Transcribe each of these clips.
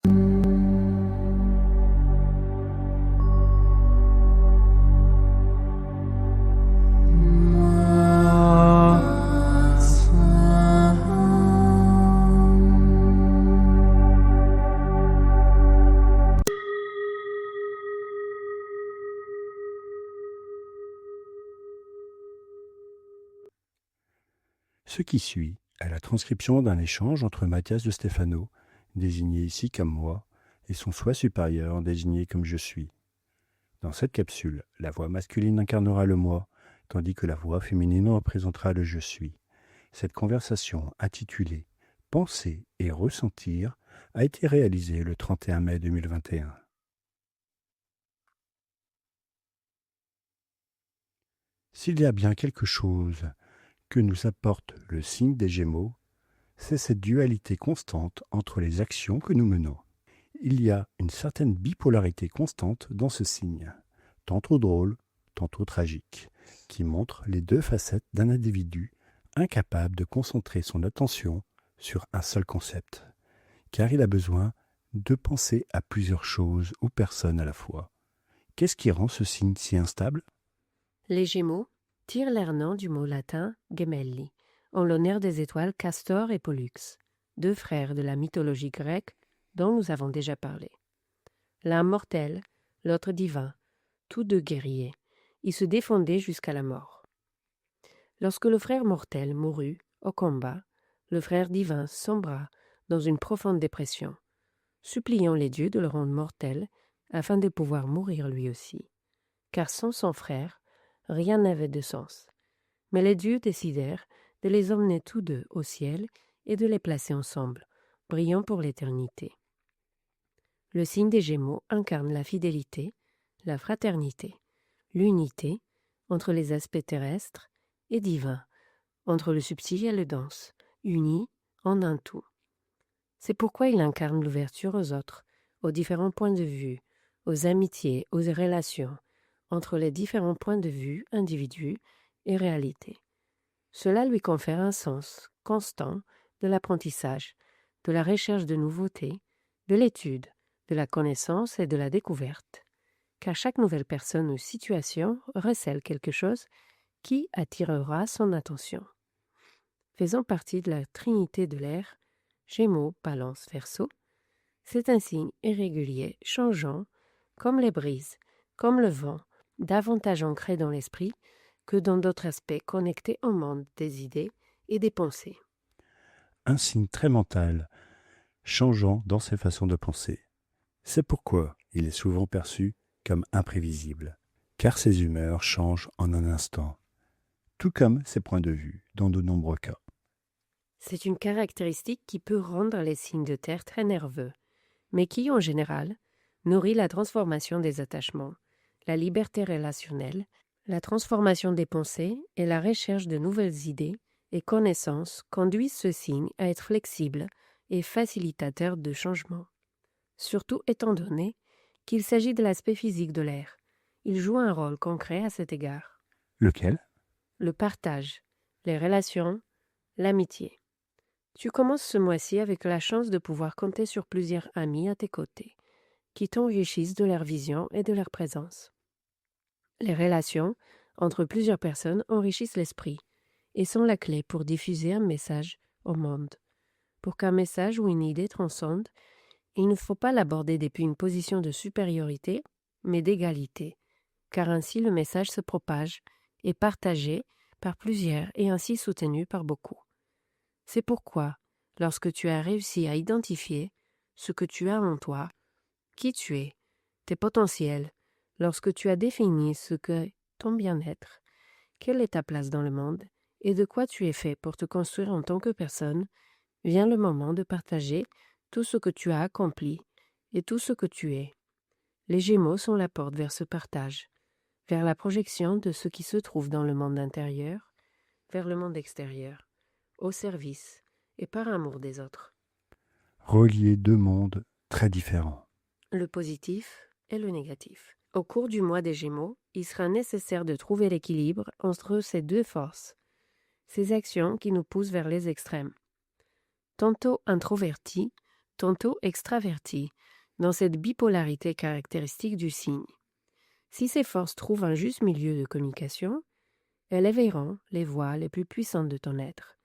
Ce qui suit est la transcription d'un échange entre Mathias de Stefano, désigné ici comme moi, et son soi supérieur, désigné comme je suis. Dans cette capsule, la voix masculine incarnera le moi, tandis que la voix féminine représentera le je suis. Cette conversation intitulée « Penser et ressentir » a été réalisée le 31 mai 2021. S'il y a bien quelque chose que nous apporte le signe des Gémeaux, c'est cette dualité constante entre les actions que nous menons. Il y a une certaine bipolarité constante dans ce signe, tantôt drôle, tantôt tragique, qui montre les deux facettes d'un individu incapable de concentrer son attention sur un seul concept, car il a besoin de penser à plusieurs choses ou personnes à la fois. Qu'est-ce qui rend ce signe si instable ? Les Gémeaux tirent leur nom du mot latin gemelli, en l'honneur des étoiles Castor et Pollux, deux frères de la mythologie grecque dont nous avons déjà parlé. L'un mortel, l'autre divin, tous deux guerriers, ils se défendaient jusqu'à la mort. Lorsque le frère mortel mourut au combat, le frère divin sombra dans une profonde dépression, suppliant les dieux de le rendre mortel afin de pouvoir mourir lui aussi. Car sans son frère, rien n'avait de sens. Mais les dieux décidèrent de les emmener tous deux au ciel et de les placer ensemble, brillant pour l'éternité. Le signe des Gémeaux incarne la fidélité, la fraternité, l'unité entre les aspects terrestres et divins, entre le subtil et le dense, unis en un tout. C'est pourquoi il incarne l'ouverture aux autres, aux différents points de vue, aux amitiés, aux relations, entre les différents points de vue, individus et réalité. Cela lui confère un sens constant de l'apprentissage, de la recherche de nouveautés, de l'étude, de la connaissance et de la découverte, car chaque nouvelle personne ou situation recèle quelque chose qui attirera son attention. Faisant partie de la trinité de l'air, Gémeaux, Balance, Verseau, c'est un signe irrégulier, changeant, comme les brises, comme le vent, davantage ancré dans l'esprit que dans d'autres aspects connectés au monde des idées et des pensées. Un signe très mental, changeant dans ses façons de penser. C'est pourquoi il est souvent perçu comme imprévisible, car ses humeurs changent en un instant, tout comme ses points de vue dans de nombreux cas. C'est une caractéristique qui peut rendre les signes de terre très nerveux, mais qui, en général, nourrit la transformation des attachements, la liberté relationnelle, la transformation des pensées et la recherche de nouvelles idées et connaissances conduisent ce signe à être flexible et facilitateur de changement. Surtout étant donné qu'il s'agit de l'aspect physique de l'air. Il joue un rôle concret à cet égard. Lequel ? Le partage, les relations, l'amitié. Tu commences ce mois-ci avec la chance de pouvoir compter sur plusieurs amis à tes côtés, qui t'enrichissent de leur vision et de leur présence. Les relations entre plusieurs personnes enrichissent l'esprit et sont la clé pour diffuser un message au monde. Pour qu'un message ou une idée transcende, il ne faut pas l'aborder depuis une position de supériorité, mais d'égalité, car ainsi le message se propage, est partagé par plusieurs et ainsi soutenu par beaucoup. C'est pourquoi, lorsque tu as réussi à identifier ce que tu as en toi, qui tu es, tes potentiels, lorsque tu as défini ce qu'est ton bien-être, quelle est ta place dans le monde et de quoi tu es fait pour te construire en tant que personne, vient le moment de partager tout ce que tu as accompli et tout ce que tu es. Les Gémeaux sont la porte vers ce partage, vers la projection de ce qui se trouve dans le monde intérieur, vers le monde extérieur, au service et par amour des autres. Relier deux mondes très différents. Le positif et le négatif. Au cours du mois des Gémeaux, il sera nécessaire de trouver l'équilibre entre ces deux forces, ces actions qui nous poussent vers les extrêmes. Tantôt introvertis, tantôt extraverti, dans cette bipolarité caractéristique du signe. Si ces forces trouvent un juste milieu de communication, elles éveilleront les voies les plus puissantes de ton être.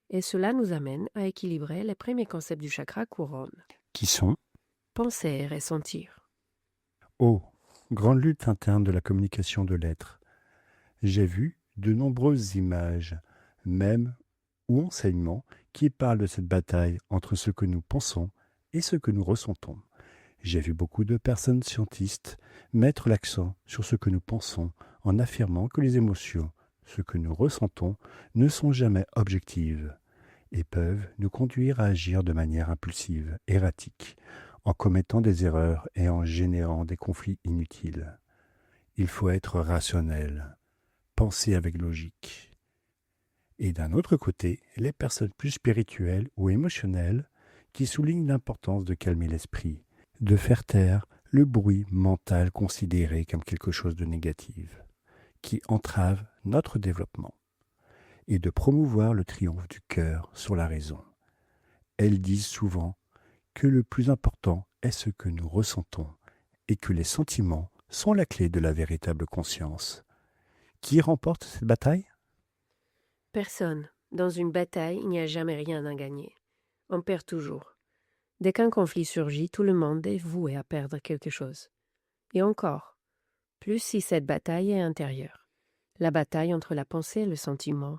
Et cela nous amène à équilibrer les premiers concepts du chakra couronne. Qui sont? Penser et ressentir. Oh, grande lutte interne de la communication de l'être. J'ai vu de nombreuses images, mèmes ou enseignements qui parlent de cette bataille entre ce que nous pensons et ce que nous ressentons. J'ai vu beaucoup de personnes scientistes mettre l'accent sur ce que nous pensons en affirmant que les émotions, ce que nous ressentons, ne sont jamais objectives et peuvent nous conduire à agir de manière impulsive, erratique, en commettant des erreurs et en générant des conflits inutiles. Il faut être rationnel, penser avec logique. Et d'un autre côté, les personnes plus spirituelles ou émotionnelles qui soulignent l'importance de calmer l'esprit, de faire taire le bruit mental considéré comme quelque chose de négatif, qui entrave notre développement, et de promouvoir le triomphe du cœur sur la raison. Elles disent souvent que le plus important est ce que nous ressentons et que les sentiments sont la clé de la véritable conscience. Qui remporte cette bataille? Personne. Dans une bataille, il n'y a jamais rien à gagner. On perd toujours. Dès qu'un conflit surgit, tout le monde est voué à perdre quelque chose. Et encore, plus si cette bataille est intérieure. La bataille entre la pensée et le sentiment,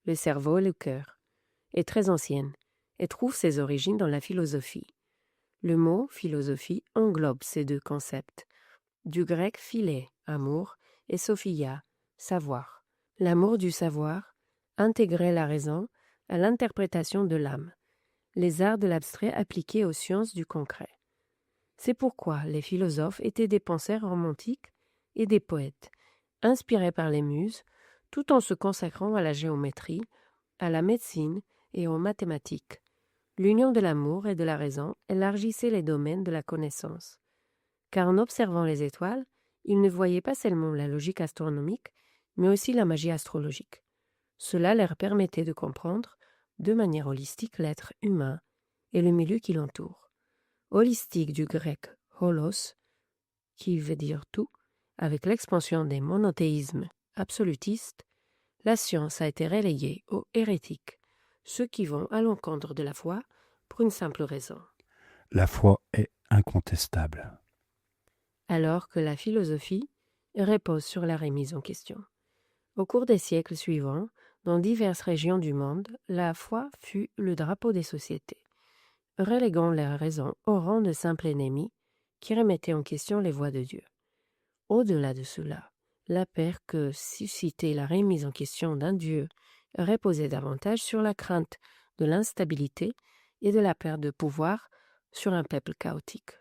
le cerveau et le cœur, est très ancienne et trouve ses origines dans la philosophie. Le mot philosophie englobe ces deux concepts. Du grec philé, amour, et sophia, savoir. L'amour du savoir intégrait la raison à l'interprétation de l'âme, les arts de l'abstrait appliqués aux sciences du concret. C'est pourquoi les philosophes étaient des penseurs romantiques et des poètes, inspirés par les muses, tout en se consacrant à la géométrie, à la médecine et aux mathématiques. L'union de l'amour et de la raison élargissait les domaines de la connaissance. Car en observant les étoiles, ils ne voyaient pas seulement la logique astronomique, mais aussi la magie astrologique. Cela leur permettait de comprendre, de manière holistique, l'être humain et le milieu qui l'entoure. Holistique du grec holos, qui veut dire tout, avec l'expansion des monothéismes absolutistes, la science a été reléguée aux hérétiques, ceux qui vont à l'encontre de la foi pour une simple raison. La foi est incontestable. Alors que la philosophie repose sur la remise en question. Au cours des siècles suivants, dans diverses régions du monde, la foi fut le drapeau des sociétés, reléguant la raison au rang de simple ennemi qui remettait en question les voies de Dieu. Au-delà de cela, la peur que suscitait la remise en question d'un Dieu reposait davantage sur la crainte de l'instabilité et de la perte de pouvoir sur un peuple chaotique.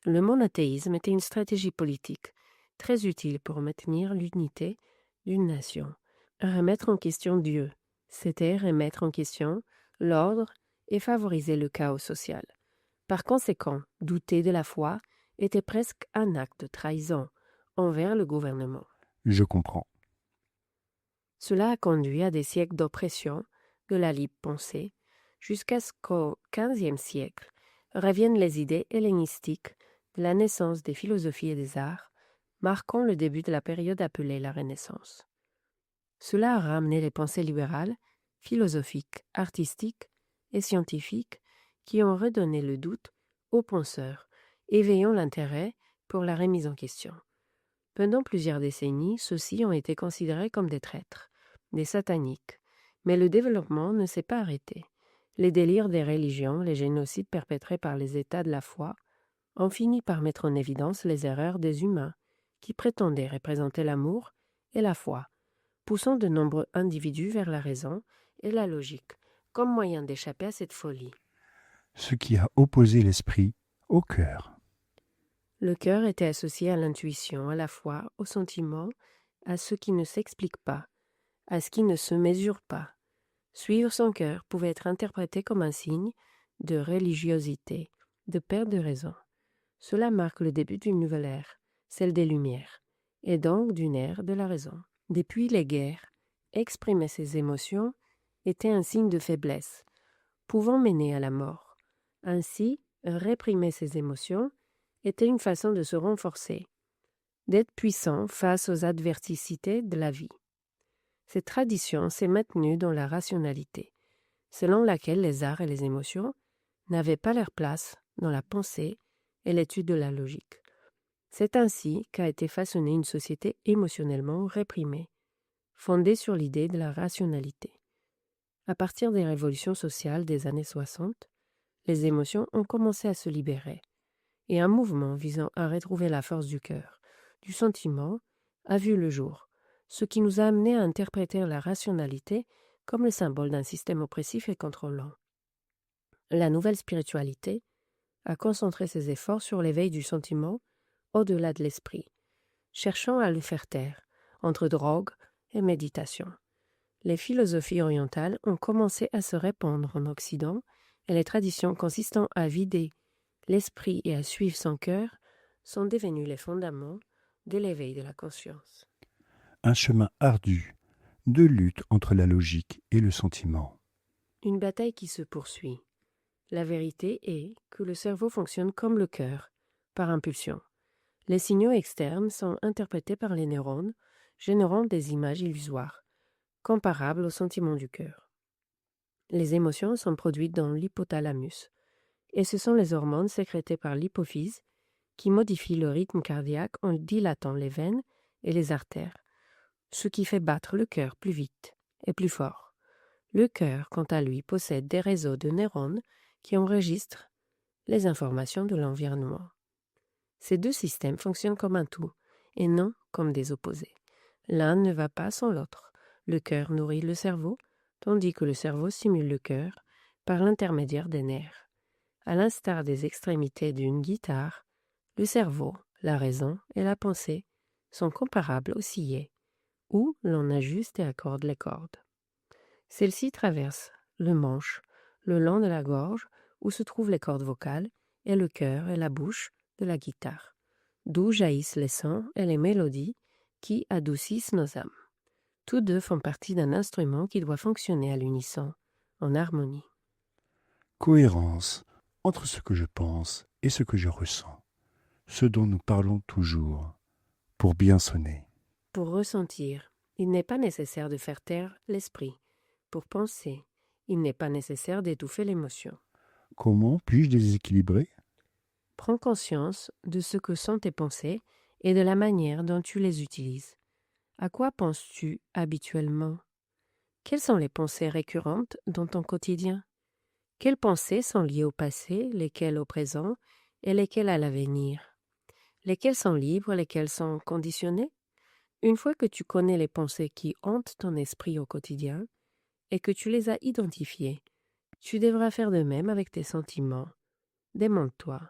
Le monothéisme était une stratégie politique très utile pour maintenir l'unité d'une nation. Remettre en question Dieu, c'était remettre en question l'ordre et favoriser le chaos social. Par conséquent, douter de la foi était presque un acte de trahison envers le gouvernement. Je comprends. Cela a conduit à des siècles d'oppression de la libre pensée, jusqu'à ce qu'au XVe siècle reviennent les idées hellénistiques de la naissance des philosophies et des arts, marquant le début de la période appelée la Renaissance. Cela a ramené les pensées libérales, philosophiques, artistiques et scientifiques qui ont redonné le doute aux penseurs, éveillant l'intérêt pour la remise en question. Pendant plusieurs décennies, ceux-ci ont été considérés comme des traîtres, des sataniques, mais le développement ne s'est pas arrêté. Les délires des religions, les génocides perpétrés par les États de la foi, ont fini par mettre en évidence les erreurs des humains qui prétendaient représenter l'amour et la foi, poussant de nombreux individus vers la raison et la logique comme moyen d'échapper à cette folie. Ce qui a opposé l'esprit au cœur. Le cœur était associé à l'intuition, à la foi, au sentiment, à ce qui ne s'explique pas, à ce qui ne se mesure pas. Suivre son cœur pouvait être interprété comme un signe de religiosité, de perte de raison. Cela marque le début d'une nouvelle ère, celle des Lumières, et donc d'une ère de la raison. Depuis les guerres, exprimer ses émotions était un signe de faiblesse, pouvant mener à la mort. Ainsi, Réprimer ses émotions était une façon de se renforcer, d'être puissant face aux adversités de la vie. Cette tradition s'est maintenue dans la rationalité, selon laquelle les arts et les émotions n'avaient pas leur place dans la pensée et l'étude de la logique. C'est ainsi qu'a été façonnée une société émotionnellement réprimée, fondée sur l'idée de la rationalité. À partir des révolutions sociales des années 60, les émotions ont commencé à se libérer, et un mouvement visant à retrouver la force du cœur, du sentiment, a vu le jour, ce qui nous a amené à interpréter la rationalité comme le symbole d'un système oppressif et contrôlant. La nouvelle spiritualité a concentré ses efforts sur l'éveil du sentiment au-delà de l'esprit, cherchant à le faire taire entre drogue et méditation. Les philosophies orientales ont commencé à se répandre en Occident et les traditions consistant à vider l'esprit et à suivre son cœur sont devenues les fondements de l'éveil de la conscience. Un chemin ardu de lutte entre la logique et le sentiment. Une bataille qui se poursuit. La vérité est que le cerveau fonctionne comme le cœur, par impulsion. Les signaux externes sont interprétés par les neurones, générant des images illusoires, comparables aux sentiments du cœur. Les émotions sont produites dans l'hypothalamus, et ce sont les hormones sécrétées par l'hypophyse qui modifient le rythme cardiaque en dilatant les veines et les artères, ce qui fait battre le cœur plus vite et plus fort. Le cœur, quant à lui, possède des réseaux de neurones qui enregistrent les informations de l'environnement. Ces deux systèmes fonctionnent comme un tout, et non comme des opposés. L'un ne va pas sans l'autre. Le cœur nourrit le cerveau, tandis que le cerveau stimule le cœur par l'intermédiaire des nerfs. À l'instar des extrémités d'une guitare, le cerveau, la raison et la pensée sont comparables aux sillets, où l'on ajuste et accorde les cordes. Celles-ci traversent le manche, le long de la gorge, où se trouvent les cordes vocales, et le cœur et la bouche de la guitare, d'où jaillissent les sons et les mélodies qui adoucissent nos âmes. Tous deux font partie d'un instrument qui doit fonctionner à l'unisson, en harmonie. Cohérence entre ce que je pense et ce que je ressens, ce dont nous parlons toujours, pour bien sonner. Pour ressentir, il n'est pas nécessaire de faire taire l'esprit. Pour penser, il n'est pas nécessaire d'étouffer l'émotion. Comment puis-je déséquilibrer ? Prends conscience de ce que sont tes pensées et de la manière dont tu les utilises. À quoi penses-tu habituellement? Quelles sont les pensées récurrentes dans ton quotidien? Quelles pensées sont liées au passé, lesquelles au présent et lesquelles à l'avenir? Lesquelles sont libres, lesquelles sont conditionnées? Une fois que tu connais les pensées qui hantent ton esprit au quotidien et que tu les as identifiées, tu devras faire de même avec tes sentiments. Demande-toi,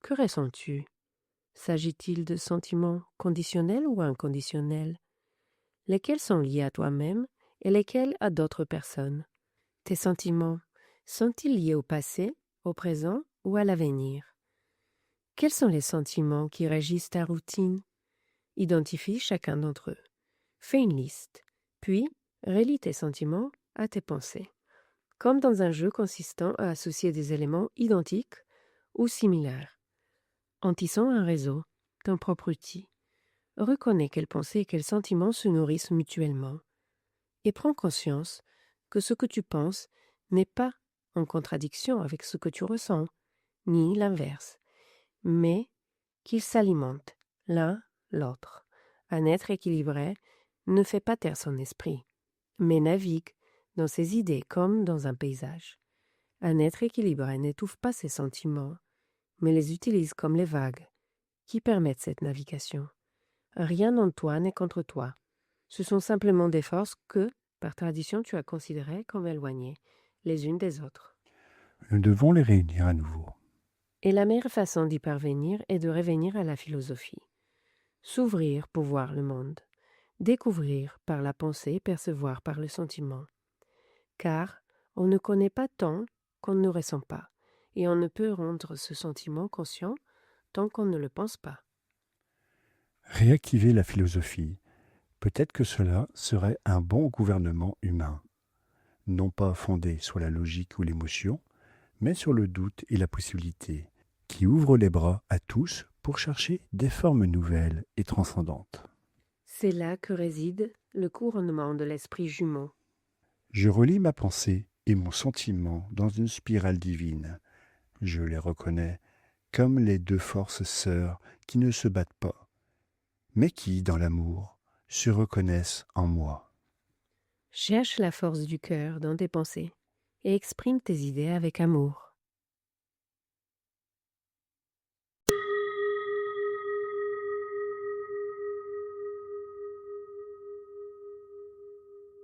que ressens-tu? S'agit-il de sentiments conditionnels ou inconditionnels? Lesquels sont liés à toi-même et lesquels à d'autres personnes? Tes sentiments sont-ils liés au passé, au présent ou à l'avenir? Quels sont les sentiments qui régissent ta routine? Identifie chacun d'entre eux. Fais une liste, puis relie tes sentiments à tes pensées, comme dans un jeu consistant à associer des éléments identiques ou similaires. En tissant un réseau, ton propre outil, reconnais quelles pensées et quels sentiments se nourrissent mutuellement, et prends conscience que ce que tu penses n'est pas en contradiction avec ce que tu ressens, ni l'inverse, mais qu'ils s'alimentent l'un l'autre. Un être équilibré ne fait pas taire son esprit, mais navigue dans ses idées comme dans un paysage. Un être équilibré n'étouffe pas ses sentiments, mais les utilise comme les vagues qui permettent cette navigation. Rien en toi n'est contre toi. Ce sont simplement des forces que, par tradition, tu as considérées comme éloignées les unes des autres. Nous devons les réunir à nouveau. Et la meilleure façon d'y parvenir est de revenir à la philosophie. S'ouvrir pour voir le monde. Découvrir par la pensée, percevoir par le sentiment. Car on ne connaît pas tant qu'on ne ressent pas, et on ne peut rendre ce sentiment conscient tant qu'on ne le pense pas. Réactiver la philosophie, peut-être que cela serait un bon gouvernement humain, non pas fondé sur la logique ou l'émotion, mais sur le doute et la possibilité, qui ouvre les bras à tous pour chercher des formes nouvelles et transcendantes. C'est là que réside le couronnement de l'esprit jumeau. Je relis ma pensée et mon sentiment dans une spirale divine. Je les reconnais comme les deux forces sœurs qui ne se battent pas, mais qui, dans l'amour, se reconnaissent en moi. Cherche la force du cœur dans tes pensées et exprime tes idées avec amour.